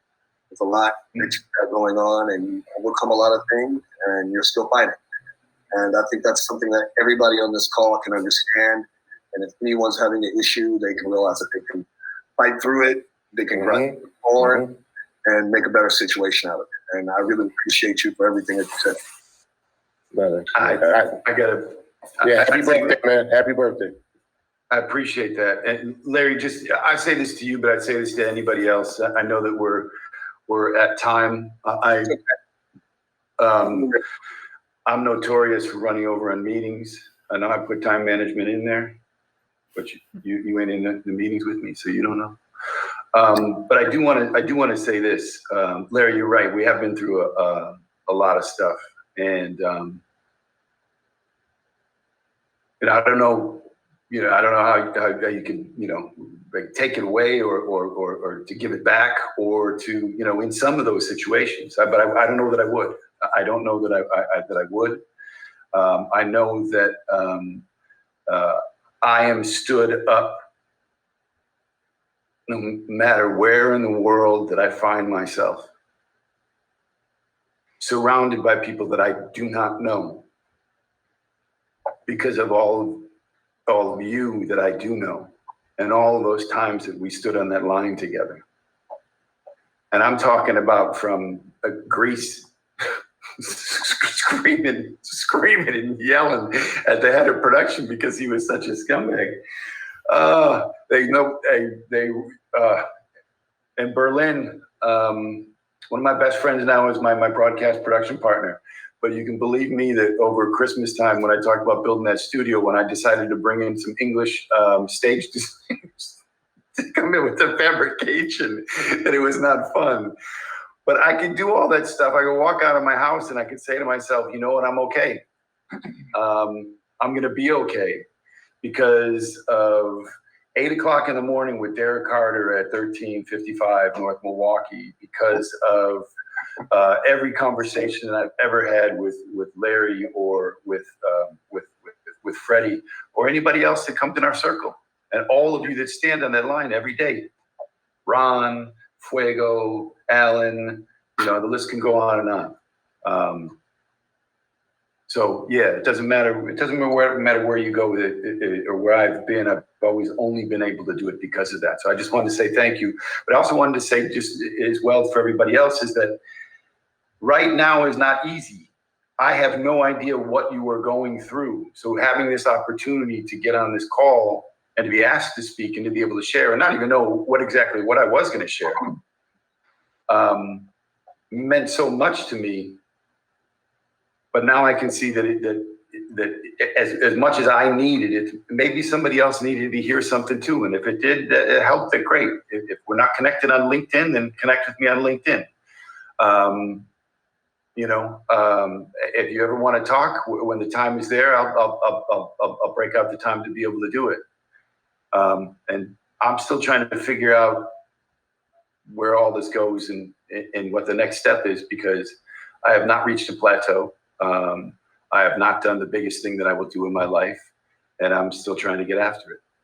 There's a lot that you've got going on, and you overcome a lot of things, and you're still fighting. And I think that's something that everybody on this call can understand. And if anyone's having an issue, they can realize that they can fight through it, they can grind forward, and make a better situation out of it. And I really appreciate you for everything that you said. Brother, I gotta. happy birthday, man. Happy birthday. I appreciate that. And Larry, I say this to you, but I'd say this to anybody else. I know that we're at time. I'm notorious for running over on meetings. I know I put time management in there, but you ain't in the meetings with me, so you don't know. But I do want to say this, Larry. You're right. We have been through a lot of stuff, and I don't know. I don't know how you can, like take it away or to give it back or to, in some of those situations. But I don't know that I would. I don't know that I would. I know that I am stood up no matter where in the world that I find myself, surrounded by people that I do not know, because of all of you that I do know, and all of those times that we stood on that line together. And I'm talking about from Greece, screaming and yelling at the head of production because he was such a scumbag. In Berlin, one of my best friends now is my broadcast production partner. But you can believe me that over Christmas time, when I talked about building that studio, when I decided to bring in some English stage designers to come in with the fabrication, and it was not fun. But I could do all that stuff. I could walk out of my house and I could say to myself, you know what, I'm okay. I'm going to be okay because of 8 o'clock in the morning with Derek Carter at 1355 North Milwaukee, because of every conversation that I've ever had with Larry or with Freddie or anybody else that comes in our circle, and all of you that stand on that line every day, Ron, Fuego, Alan, the list can go on and on. So yeah, it doesn't matter. It doesn't matter where you go with it or where I've been. I've always only been able to do it because of that. So I just wanted to say thank you. But I also wanted to say just as well for everybody else is that right now is not easy. I have no idea what you are going through. So having this opportunity to get on this call and to be asked to speak and to be able to share and not even know what I was going to share meant so much to me. But now I can see that as much as I needed it, maybe somebody else needed to hear something too. And if it did, it helped. It great. If we're not connected on LinkedIn, then connect with me on LinkedIn. If you ever want to talk, when the time is there, I'll break out the time to be able to do it. And I'm still trying to figure out where all this goes and what the next step is, because I have not reached a plateau. I have not done the biggest thing that I will do in my life, and I'm still trying to get after it.